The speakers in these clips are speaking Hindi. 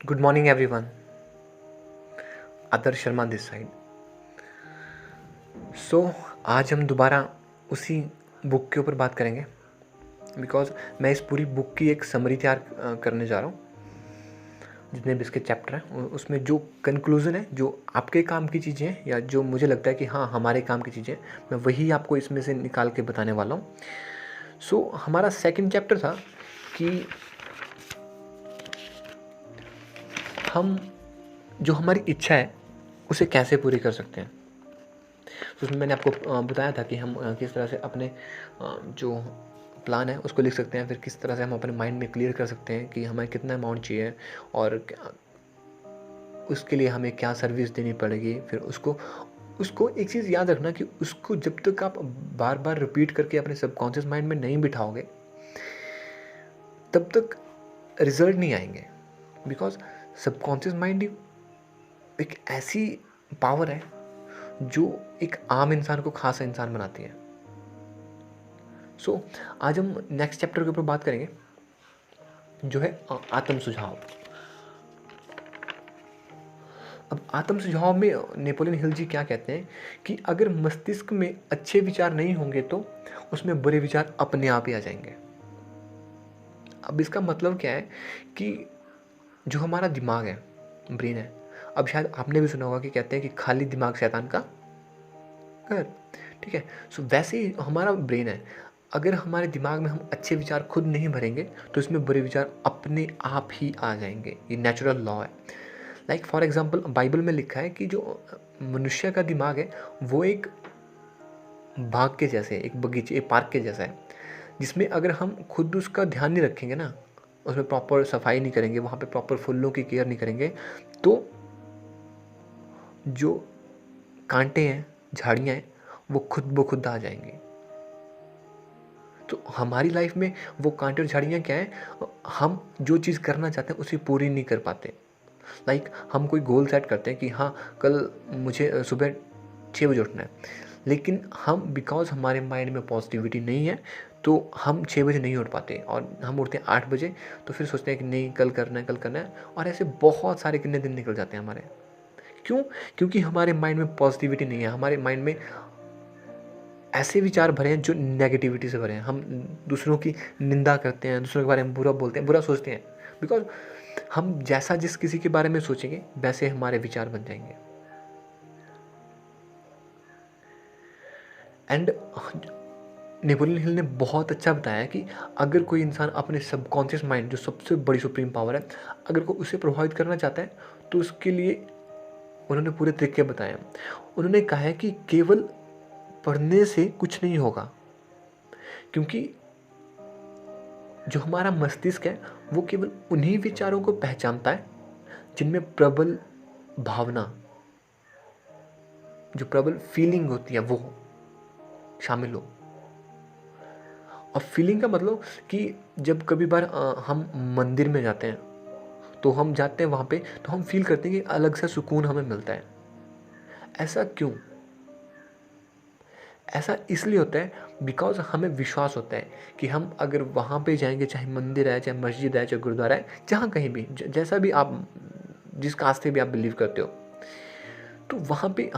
Good morning everyone. Adarsh Sharma this side. आज हम दोबारा उसी बुक के ऊपर बात करेंगे बिकॉज मैं इस पूरी बुक की एक समरी तैयार करने जा रहा हूँ। जितने भी इसके चैप्टर हैं उसमें जो कंक्लूज़न है, जो आपके काम की चीज़ें हैं या जो मुझे लगता है कि हाँ हमारे काम की चीज़ें, मैं वही आपको इसमें से निकाल के बताने वाला हूँ। हमारा सेकंड चैप्टर था कि हम जो हमारी इच्छा है उसे कैसे पूरी कर सकते हैं। तो उसमें मैंने आपको बताया था कि हम किस तरह से अपने जो प्लान है उसको लिख सकते हैं, फिर किस तरह से हम अपने माइंड में क्लियर कर सकते हैं कि हमें कितना अमाउंट चाहिए और उसके लिए हमें क्या सर्विस देनी पड़ेगी। फिर उसको उसको एक चीज़ याद रखना कि उसको जब तक आप बार बार रिपीट करके अपने सबकॉन्शियस माइंड में नहीं बिठाओगे तब तक रिजल्ट नहीं आएंगे। बिकॉज सबकॉन्शियस माइंड एक ऐसी पावर है जो एक आम इंसान को खास इंसान बनाती है। आज हम नेक्स्ट चैप्टर के ऊपर बात करेंगे जो है आत्म सुझाव। अब आत्म सुझाव में नेपोलियन हिल जी क्या कहते हैं कि अगर मस्तिष्क में अच्छे विचार नहीं होंगे तो उसमें बुरे विचार अपने आप ही आ जाएंगे। अब इसका मतलब क्या है कि जो हमारा दिमाग है, ब्रेन है, अब शायद आपने भी सुना होगा कि कहते हैं कि खाली दिमाग शैतान का घर। ठीक है। वैसे ही हमारा ब्रेन है, अगर हमारे दिमाग में हम अच्छे विचार खुद नहीं भरेंगे तो इसमें बुरे विचार अपने आप ही आ जाएंगे। ये नेचुरल लॉ है। लाइक फॉर एग्जांपल बाइबल में लिखा है कि जो मनुष्य का दिमाग है वो एक बाग के जैसे, एक बगीचे, एक पार्क के जैसा है, जिसमें अगर हम खुद उसका ध्यान नहीं रखेंगे ना, उसमें प्रॉपर सफाई नहीं करेंगे, वहाँ पे प्रॉपर फूलों की केयर नहीं करेंगे, तो जो कांटे हैं, झाड़ियाँ हैं, वो खुद ब खुद आ जाएंगी। तो हमारी लाइफ में वो कांटे और झाड़ियाँ क्या है, हम जो चीज़ करना चाहते हैं उसे पूरी नहीं कर पाते। लाइक हम कोई गोल सेट करते हैं कि हाँ कल मुझे सुबह 6 बजे उठना है, लेकिन हम बिकॉज हमारे माइंड में पॉजिटिविटी नहीं है तो हम 6 बजे नहीं उठ पाते और हम उठते हैं 8 बजे। तो फिर सोचते हैं कि नहीं कल करना है, कल करना है, और ऐसे बहुत सारे कितने दिन निकल जाते हैं हमारे। क्यों? क्योंकि हमारे माइंड में पॉजिटिविटी नहीं है, हमारे माइंड में ऐसे विचार भरे हैं जो नेगेटिविटी से भरे हैं। हम दूसरों की निंदा करते हैं, दूसरों के बारे में बुरा बोलते हैं, बुरा सोचते हैं। बिकॉज हम जैसा जिस किसी के बारे में सोचेंगे वैसे हमारे विचार बन जाएंगे। एंड नेपोलियन हिल ने बहुत अच्छा बताया कि अगर कोई इंसान अपने सबकॉन्शियस माइंड, जो सबसे बड़ी सुप्रीम पावर है, अगर को उसे प्रभावित करना चाहता है तो उसके लिए उन्होंने पूरे तरीके बताए। उन्होंने कहा है कि केवल पढ़ने से कुछ नहीं होगा, क्योंकि जो हमारा मस्तिष्क है वो केवल उन्हीं विचारों को पहचानता है जिनमें प्रबल भावना, जो प्रबल फीलिंग होती है वो शामिल हो। और फीलिंग का मतलब कि जब कभी बार हम मंदिर में जाते हैं तो हम जाते हैं वहाँ पे तो हम फील करते हैं कि अलग सा सुकून हमें मिलता है। ऐसा क्यों? ऐसा इसलिए होता है बिकॉज हमें विश्वास होता है कि हम अगर वहाँ पे जाएंगे, चाहे मंदिर है, चाहे मस्जिद है, चाहे गुरुद्वारा है, जहाँ कहीं भी जैसा भी आप, जिस कास्ते भी आप बिलीव करते हो, तो वहाँ पे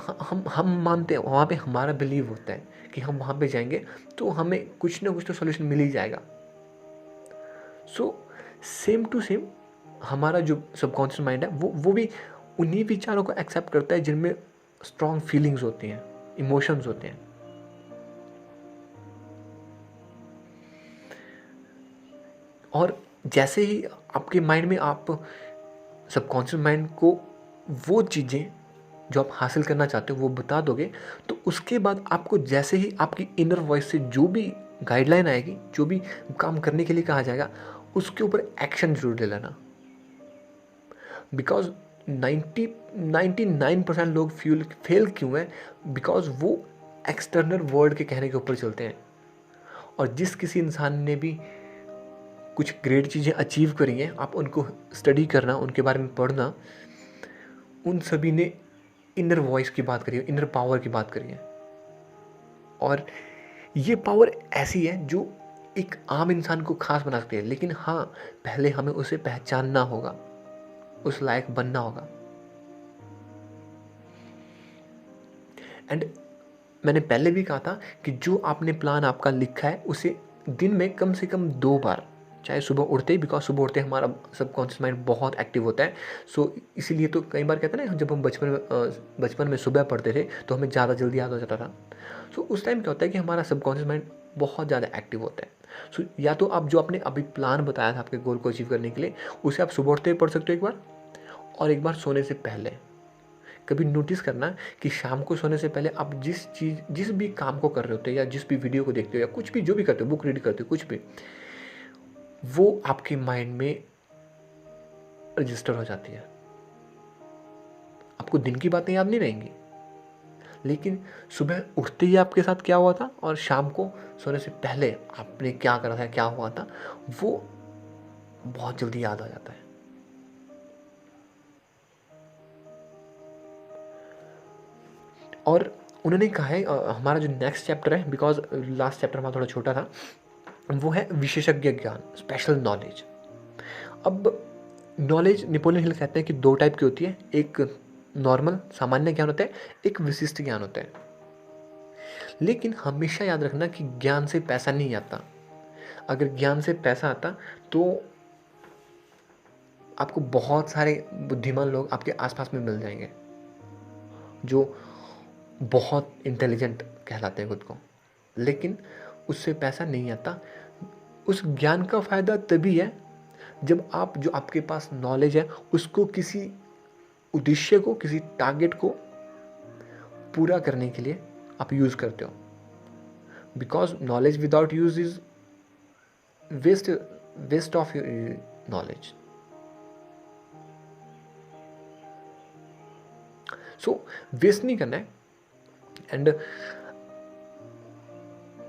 हम मानते हैं, वहाँ पे हमारा बिलीव होता है कि हम वहाँ पे जाएंगे तो हमें कुछ ना कुछ तो सोल्यूशन मिल ही जाएगा। सेम टू सेम हमारा जो सबकॉन्शियस माइंड है वो भी उन्हीं विचारों को एक्सेप्ट करता है जिनमें स्ट्रॉन्ग फीलिंग्स होती हैं, इमोशंस होते हैं। और जैसे ही आपके माइंड में आप सबकॉन्शियस माइंड को वो चीज़ें जो आप हासिल करना चाहते हो वो बता दोगे, तो उसके बाद आपको जैसे ही आपकी इनर वॉइस से जो भी गाइडलाइन आएगी, जो भी काम करने के लिए कहा जाएगा, उसके ऊपर एक्शन जरूर ले लेना। बिकॉज 99% लोग फेल क्यों है? बिकॉज वो एक्सटर्नल वर्ल्ड के कहने के ऊपर चलते हैं। और जिस किसी इंसान ने भी कुछ ग्रेट चीज़ें अचीव करी हैं, आप उनको स्टडी करना, उनके बारे में पढ़ना, उन सभी ने इनर वॉइस की बात करी है, इनर पावर की बात करी है। और ये पावर ऐसी है जो एक आम इंसान को खास बना सकती है, लेकिन हाँ पहले हमें उसे पहचानना होगा। उस लायक बनना होगा। एंड मैंने पहले भी कहा था कि जो आपने प्लान आपका लिखा है उसे दिन में कम से कम 2 बार, चाहे सुबह उठते ही, बिकॉज सुबह उठते हमारा सबकॉन्शियस माइंड बहुत एक्टिव होता है। सो इसीलिए तो कई बार कहते हैं ना, जब हम बचपन में सुबह पढ़ते थे तो हमें ज़्यादा जल्दी याद हो जाता था। सो उस टाइम क्या होता है कि हमारा सबकॉन्शियस माइंड बहुत ज़्यादा एक्टिव होता है। सो या तो आप जो आपने अभी प्लान बताया था आपके गोल को अचीव करने के लिए, उसे आप सुबह उठते ही पढ़ सकते हो एक बार, और एक बार सोने से पहले। कभी नोटिस करना कि शाम को सोने से पहले आप जिस भी काम को कर रहे होते हो, या जिस भी वीडियो को देखते हो, या कुछ भी जो भी करते हो, बुक रीड करते हो, कुछ भी, वो आपके माइंड में रजिस्टर हो जाती है। आपको दिन की बातें याद नहीं रहेंगी, लेकिन सुबह उठते ही आपके साथ क्या हुआ था और शाम को सोने से पहले आपने क्या करा था, क्या हुआ था, वो बहुत जल्दी याद आ जाता है। और उन्होंने कहा है हमारा जो नेक्स्ट चैप्टर है, बिकॉज लास्ट चैप्टर हमारा थोड़ा छोटा था, वो है विशेषज्ञ ज्ञान, स्पेशल नॉलेज। अब नॉलेज, नेपोलियन हिल कहते हैं कि 2 टाइप की होती है, एक नॉर्मल सामान्य ज्ञान होता है, एक विशिष्ट ज्ञान होता है। लेकिन हमेशा याद रखना कि ज्ञान से पैसा नहीं आता। अगर ज्ञान से पैसा आता तो आपको बहुत सारे बुद्धिमान लोग आपके आसपास में मिल जाएंगे जो बहुत इंटेलिजेंट कहलाते हैं खुद को, लेकिन उससे पैसा नहीं आता। उस ज्ञान का फ़ायदा तभी है जब आप जो आपके पास नॉलेज है उसको किसी उद्देश्य को, किसी टारगेट को पूरा करने के लिए आप यूज़ करते हो। Because knowledge without use is waste of knowledge. So waste नहीं करना है। एंड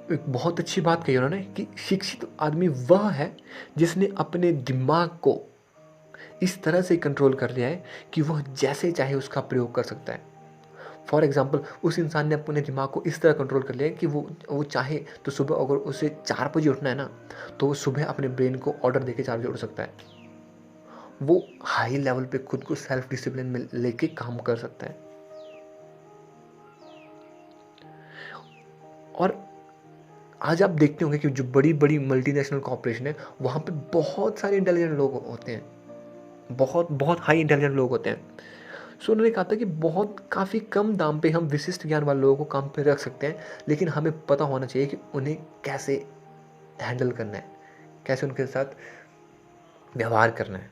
एक बहुत अच्छी बात कही उन्होंने कि शिक्षित आदमी वह है जिसने अपने दिमाग को इस तरह से कंट्रोल कर लिया है कि वह जैसे चाहे उसका प्रयोग कर सकता है। फॉर एग्जाम्पल, उस इंसान ने अपने दिमाग को इस तरह कंट्रोल कर लिया है कि वो चाहे तो सुबह अगर उसे 4 बजे उठना है ना, तो वो सुबह अपने ब्रेन को ऑर्डर देके 4 बजे उठ सकता है। वो हाई लेवल पे खुद को सेल्फ डिसिप्लिन में लेके काम कर सकता है। और आज आप देखते होंगे कि जो बड़ी बड़ी मल्टीनेशनल कॉर्पोरेशन है वहाँ पे बहुत सारे इंटेलिजेंट लोग होते हैं, बहुत बहुत हाई इंटेलिजेंट लोग होते हैं। सो उन्होंने कहा था कि काफ़ी कम दाम पे हम विशिष्ट ज्ञान वाले लोगों को काम पे रख सकते हैं, लेकिन हमें पता होना चाहिए कि उन्हें कैसे हैंडल करना है, कैसे उनके साथ व्यवहार करना है।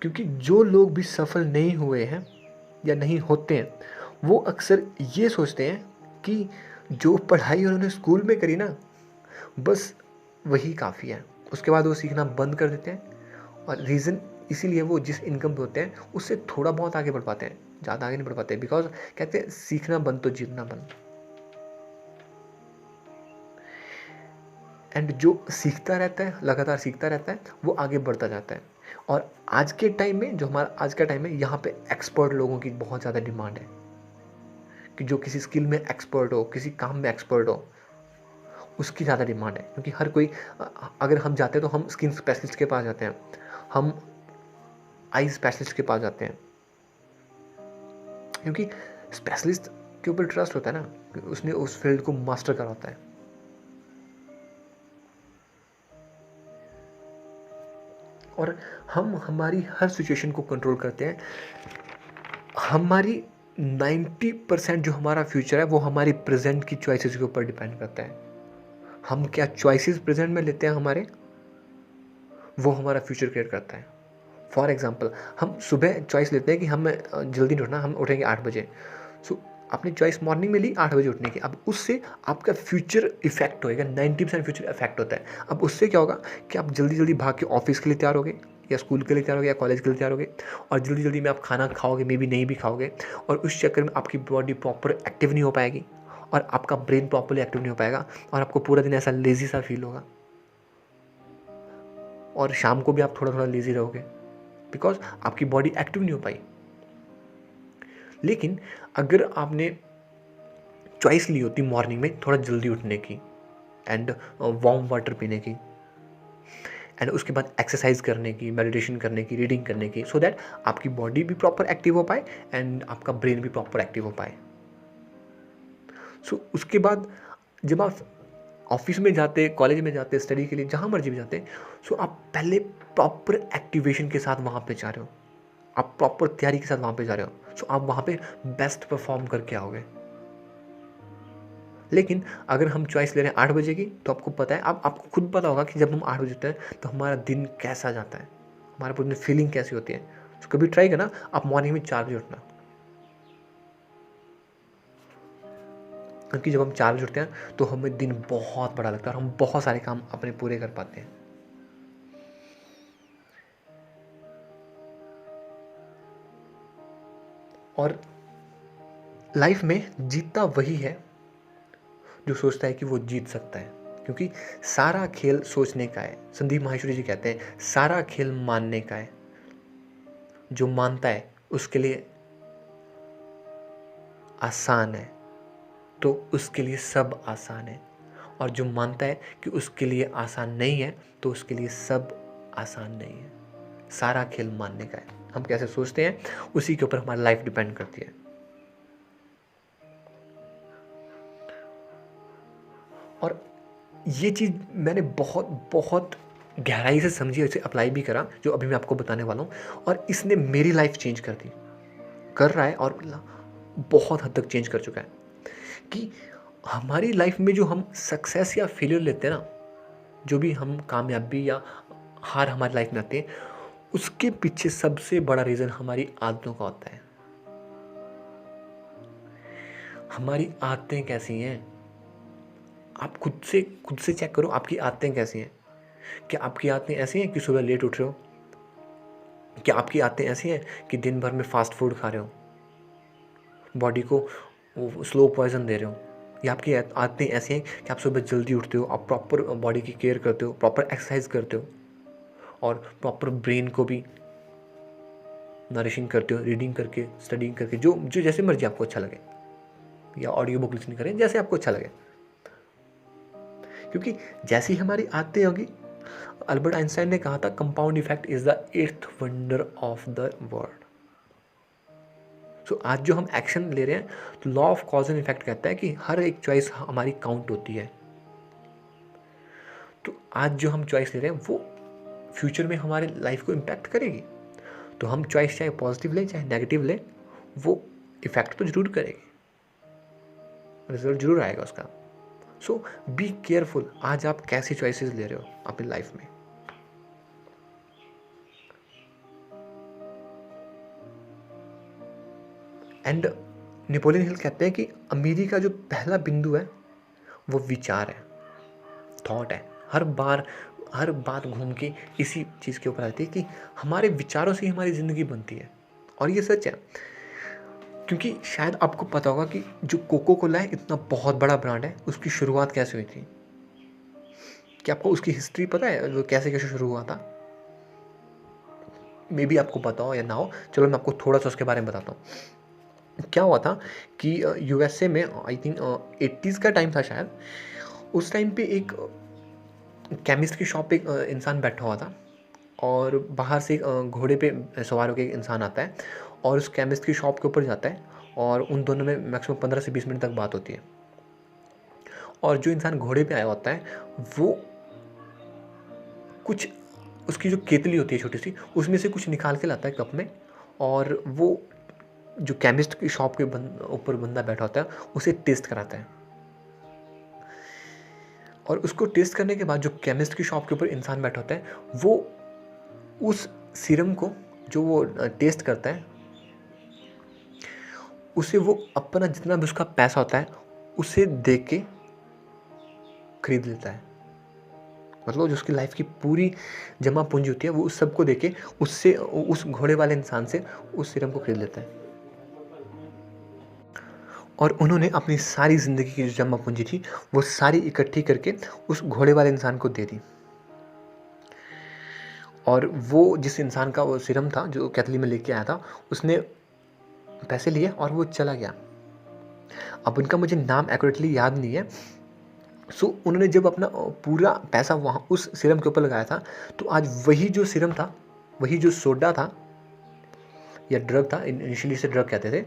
क्योंकि जो लोग भी सफल नहीं हुए हैं या नहीं होते हैं, वो अक्सर ये सोचते हैं कि जो पढ़ाई उन्होंने स्कूल में करी ना, बस वही काफ़ी है। उसके बाद वो सीखना बंद कर देते हैं, और रीज़न इसीलिए वो जिस इनकम पे होते हैं उससे थोड़ा बहुत आगे बढ़ पाते हैं, ज़्यादा आगे नहीं बढ़ पाते। बिकॉज कहते हैं सीखना बंद तो जीतना बंद। एंड जो सीखता रहता है, लगातार सीखता रहता है, वो आगे बढ़ता जाता है। और आज के टाइम में, जो हमारा आज का टाइम है, यहाँ पे एक्सपर्ट लोगों की बहुत ज़्यादा डिमांड है कि जो किसी स्किल में एक्सपर्ट हो, किसी काम में एक्सपर्ट हो, उसकी ज़्यादा डिमांड है। क्योंकि हर कोई, अगर हम जाते हैं तो हम स्किन स्पेशलिस्ट के पास जाते हैं, हम आई स्पेशलिस्ट के पास जाते हैं, क्योंकि स्पेशलिस्ट के ऊपर ट्रस्ट होता है ना, उसने उस फील्ड को मास्टर करा होता है। और हम हमारी हर सिचुएशन को कंट्रोल करते हैं। हमारी 90% जो हमारा फ्यूचर है वो हमारी प्रेजेंट की चॉइसेस के ऊपर डिपेंड करता है। हम क्या चॉइसेस प्रेजेंट में लेते हैं हमारे, वो हमारा फ्यूचर क्रिएट करता है। फॉर एग्जांपल, हम सुबह चॉइस लेते हैं कि हम जल्दी नहीं उठना, हम उठेंगे 8 बजे। सो आपने चॉइस मॉर्निंग में ली 8 बजे उठने की। अब उससे आपका फ्यूचर इफेक्ट होएगा, 90% फ्यूचर इफेक्ट होता है। अब उससे क्या होगा कि आप जल्दी जल्दी भाग के ऑफिस के लिए तैयार होगे, या स्कूल के लिए तैयार होगे, या कॉलेज के लिए तैयार होगे, और जल्दी जल्दी में आप खाना खाओगे, मे बी नहीं भी खाओगे, और उस चक्कर में आपकी बॉडी प्रॉपर एक्टिव नहीं हो पाएगी, और आपका ब्रेन प्रॉपरली एक्टिव नहीं हो पाएगा, और आपको पूरा दिन ऐसा लेजी सा फील होगा, और शाम को भी आप थोड़ा थोड़ा लेजी रहोगे, बिकॉज आपकी बॉडी एक्टिव नहीं हो पाई। लेकिन अगर आपने चॉइस ली होती मॉर्निंग में थोड़ा जल्दी उठने की, एंड वार्म वाटर पीने की, एंड उसके बाद एक्सरसाइज करने की, मेडिटेशन करने की, रीडिंग करने की, सो दैट आपकी बॉडी भी प्रॉपर एक्टिव हो पाए एंड आपका ब्रेन भी प्रॉपर एक्टिव हो पाए। सो उसके बाद जब आप ऑफिस में जाते, कॉलेज में जाते, स्टडी के लिए जहाँ मर्जी भी जाते, सो आप पहले प्रॉपर एक्टिवेशन के साथ वहाँ पे जा रहे हो, आप प्रॉपर तैयारी के साथ वहाँ पे जा रहे हो, सो आप वहाँ पे बेस्ट परफॉर्म करके आओगे। लेकिन अगर हम चॉइस ले रहे हैं 8 बजे की, तो आपको पता है, आपको खुद पता होगा कि जब हम 8 बजे उठते हैं तो हमारा दिन कैसा जाता है, हमारे पूरे दिन फीलिंग कैसी होती है। तो कभी ट्राई करना आप मॉर्निंग में 4 बजे उठना, क्योंकि जब हम 4 बजे उठते हैं तो हमें दिन बहुत बड़ा लगता है और हम बहुत सारे काम अपने पूरे कर पाते हैं। और लाइफ में जीतता वही है जो सोचता है कि वो जीत सकता है, क्योंकि सारा खेल सोचने का है। संदीप माहेश्वरी जी कहते हैं सारा खेल मानने का है, जो मानता है उसके लिए आसान है, तो उसके लिए सब आसान है, और जो मानता है कि उसके लिए आसान नहीं है तो उसके लिए सब आसान नहीं है। सारा खेल मानने का है। हम कैसे सोचते हैं उसी के ऊपर हमारी लाइफ डिपेंड करती है। और ये चीज़ मैंने बहुत बहुत गहराई से समझी, इसे अप्लाई भी करा, जो अभी मैं आपको बताने वाला हूँ, और इसने मेरी लाइफ चेंज कर दी, कर रहा है, और बहुत हद तक चेंज कर चुका है। कि हमारी लाइफ में जो हम सक्सेस या फेलियर लेते हैं ना, जो भी हम कामयाबी या हार हमारी लाइफ में आती है, उसके पीछे सबसे बड़ा रीज़न हमारी आदतों का होता है। हमारी आदतें कैसी हैं, आप खुद से चेक करो, आपकी आदतें कैसी हैं। क्या आपकी आदतें ऐसी हैं कि सुबह लेट उठ रहे हो? क्या आपकी आदतें ऐसी हैं कि दिन भर में फास्ट फूड खा रहे हो, बॉडी को स्लो पॉइजन दे रहे हो? या आपकी आदतें ऐसी हैं कि आप सुबह जल्दी उठते हो, आप प्रॉपर बॉडी की केयर करते हो, प्रॉपर एक्सरसाइज करते हो, और प्रॉपर ब्रेन को भी नरिशिंग करते हो, रीडिंग करके, स्टडिंग करके, जो जो जैसे मर्जी आपको अच्छा लगे, या ऑडियो बुक लिसनिंग करें, जैसे आपको अच्छा लगे। क्योंकि जैसी हमारी आदतें होगी, अल्बर्ट आइंस्टाइन ने कहा था compound effect is the 8th wonder of the world. So आज जो हम एक्शन ले रहे हैं, तो law of cause and effect कहता है कि हर एक चॉइस हमारी काउंट होती है। तो आज जो हम चॉइस ले रहे हैं वो फ्यूचर में हमारे लाइफ को इम्पैक्ट करेगी। तो हम चॉइस चाहे पॉजिटिव लें चाहे नेगेटिव लें, वो इफेक्ट तो जरूर करेगी, रिजल्ट जरूर आएगा उसका। सो बी केयरफुल, आज आप कैसी चॉइसेस ले रहे हो अपनी लाइफ में। एंड नेपोलियन हिल कहते हैं कि अमीरी का जो पहला बिंदु है वो विचार है, थॉट है। हर बात घूम के इसी चीज़ के ऊपर आती है कि हमारे विचारों से ही हमारी ज़िंदगी बनती है। और ये सच है, क्योंकि शायद आपको पता होगा कि जो कोको कोला है, इतना बहुत बड़ा ब्रांड है, उसकी शुरुआत कैसे हुई थी? क्या आपको उसकी हिस्ट्री पता है, वो कैसे कैसे शुरू हुआ था? मे बी आपको पता हो या ना हो, चलो मैं आपको थोड़ा सा उसके बारे में बताता हूँ। क्या हुआ था कि यूएसए में आई थिंक 80s का टाइम था शायद, उस टाइम पे एक केमिस्ट की शॉप पे एक इंसान बैठा हुआ था, और बाहर से घोड़े पे सवार होकर एक इंसान आता है और उस केमिस्ट की शॉप के ऊपर जाता है, और उन दोनों में मैक्सिमम 15 से 20 मिनट तक बात होती है। और जो इंसान घोड़े पे आया होता है, वो कुछ उसकी जो केतली होती है छोटी सी, उसमें से कुछ निकाल के लाता है कप में, और वो जो केमिस्ट की शॉप के ऊपर बंदा बैठा होता है उसे टेस्ट कराता है। और उसको टेस्ट करने के बाद जो केमिस्ट की शॉप के ऊपर इंसान बैठा होता है, वो उस सीरम को जो वो टेस्ट करता है, उसे वो अपना जितना भी उसका पैसा होता है उसे दे के खरीद लेता है। मतलब जो उसकी लाइफ की पूरी जमा पूंजी होती है, वो उस सबको दे के उससे, उस घोड़े वाले इंसान से उस सीरम को खरीद लेता है। और उन्होंने अपनी सारी ज़िंदगी की जो जमा पूंजी थी वो सारी इकट्ठी करके उस घोड़े वाले इंसान को दे दी। और वो जिस इंसान का वो सीरम था जो केतली में लेके आया था, उसने पैसे लिए और वो चला गया। अब उनका मुझे नाम एक्यूरेटली याद नहीं है, सो उन्होंने जब अपना पूरा पैसा वहाँ उस सीरम के ऊपर लगाया था, तो आज वही जो सीरम था, वही जो सोडा था या ड्रग था, इनिशियली से ड्रग कहते थे,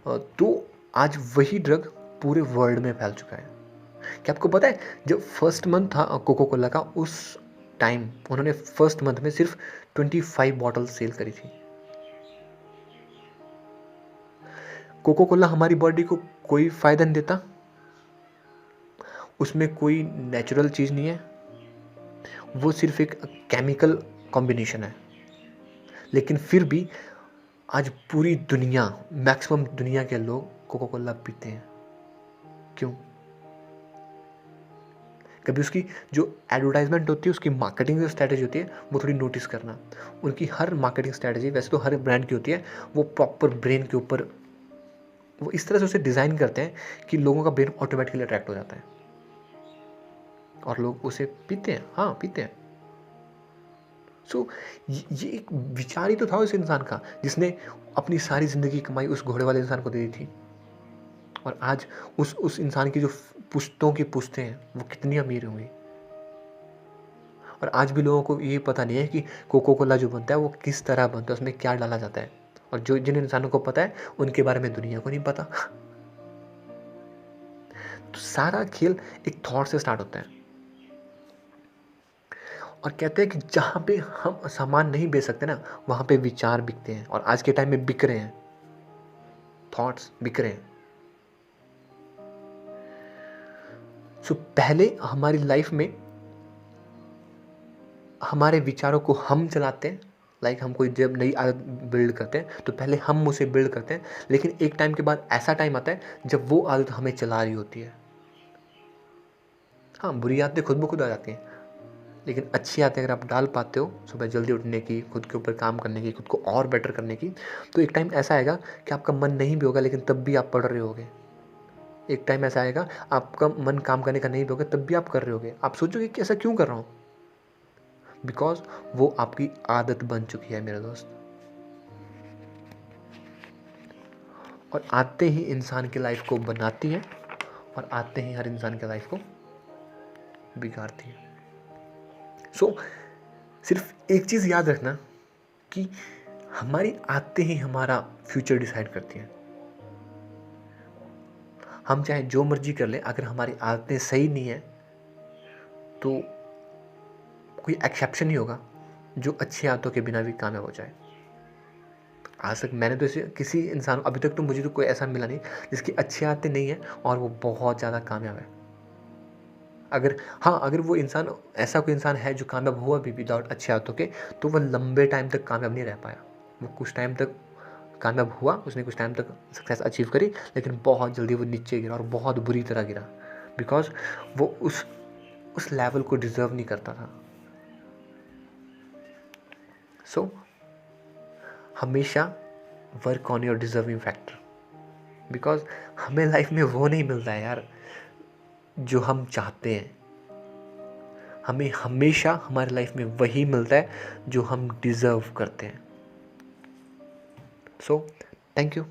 तो आज वही ड्रग पूरे वर्ल्ड में फैल चुका है। क्या आपको पता है, जब फर्स्ट मंथ था कोको कोला का, उस टाइम उन्होंने फर्स्ट मंथ में सिर्फ 25 बॉटल सेल करी थी। कोको कोला हमारी बॉडी को कोई फायदा नहीं देता, उसमें कोई नेचुरल चीज़ नहीं है, वो सिर्फ एक केमिकल कॉम्बिनेशन है। लेकिन फिर भी आज पूरी दुनिया, मैक्सिमम दुनिया के लोग कोको कोला पीते हैं। क्यों? कभी उसकी जो एडवर्टाइजमेंट होती है, उसकी मार्केटिंग जो स्ट्रैटेजी होती है, वो थोड़ी नोटिस करना। उनकी हर मार्केटिंग स्ट्रैटेजी, वैसे तो हर ब्रांड की होती है, वो प्रॉपर ब्रेन के ऊपर वो इस तरह से उसे डिज़ाइन करते हैं कि लोगों का ब्रेन ऑटोमेटिकली अट्रैक्ट हो जाता है और लोग उसे पीते हैं। हाँ, पीते हैं। सो ये एक विचार ही तो था उस इंसान का, जिसने अपनी सारी ज़िंदगी कमाई उस घोड़े वाले इंसान को दे दी थी। और आज उस इंसान की जो पुश्तों की पुश्तें हैं, वो कितनी अमीर होंगी। और आज भी लोगों को ये पता नहीं है कि कोको कोला जो बनता है वो किस तरह बनता है, उसमें क्या डाला जाता है। और जिन इंसानों को पता है, उनके बारे में दुनिया को नहीं पता। तो सारा खेल एक थॉट से स्टार्ट होता है। और कहते हैं कि जहाँ पे हम सामान नहीं बेच सकते ना, वहाँ पे विचार बिकते हैं। और आज के टाइम में बिक रहे हैं, थॉट्स बिक रहे हैं। सो पहले हमारी लाइफ में हमारे विचारों को हम चलाते हैं। लाइक हम कोई जब नई आदत बिल्ड करते हैं, तो पहले हम उसे बिल्ड करते हैं। लेकिन एक टाइम के बाद ऐसा टाइम आता है जब वो आदत हमें चला रही होती है। हाँ, बुरी आदतें खुद ब खुद आ जाती हैं, लेकिन अच्छी आदतें अगर आप डाल पाते हो, सुबह जल्दी उठने की, खुद के ऊपर काम करने की, खुद को और बेटर करने की, तो एक टाइम ऐसा आएगा कि आपका मन नहीं भी होगा, लेकिन तब भी आप पढ़ रहे होगे। एक टाइम ऐसा आएगा आपका मन काम करने का नहीं भी होगा, तब भी आप कर रहे होगे। आप सोचोगे कि ऐसा क्यों कर रहा हूँ? बिकॉज वो आपकी आदत बन चुकी है मेरे दोस्त। और आते ही इंसान की लाइफ को बनाती है, और आते ही हर इंसान की लाइफ को बिगाड़ती है। सो सिर्फ एक चीज़ याद रखना कि हमारी आदतें ही हमारा फ्यूचर डिसाइड करती हैं। हम चाहे जो मर्जी कर लें, अगर हमारी आदतें सही नहीं है तो कोई एक्सेप्शन नहीं होगा जो अच्छी आदतों के बिना भी कामयाब हो जाए। आज तक मैंने तो इसे किसी इंसान, अभी तक तो मुझे तो कोई ऐसा मिला नहीं जिसकी अच्छी आदतें नहीं है और वो बहुत ज़्यादा कामयाब है। अगर वो इंसान, ऐसा कोई इंसान है जो कामयाब हुआ भी विदाउट अच्छी आदतों के, तो वह लंबे टाइम तक कामयाब नहीं रह पाया। वो कुछ टाइम तक कामयाब हुआ, उसने कुछ टाइम तक सक्सेस अचीव करी, लेकिन बहुत जल्दी वो नीचे गिरा और बहुत बुरी तरह गिरा, बिकॉज वो उस लेवल को डिज़र्व नहीं करता था। सो हमेशा work on your deserving factor, because हमें लाइफ में वो नहीं मिलता है यार जो हम चाहते हैं। हमें हमेशा हमारी लाइफ में वही मिलता है जो हम डिज़र्व करते हैं। So thank you.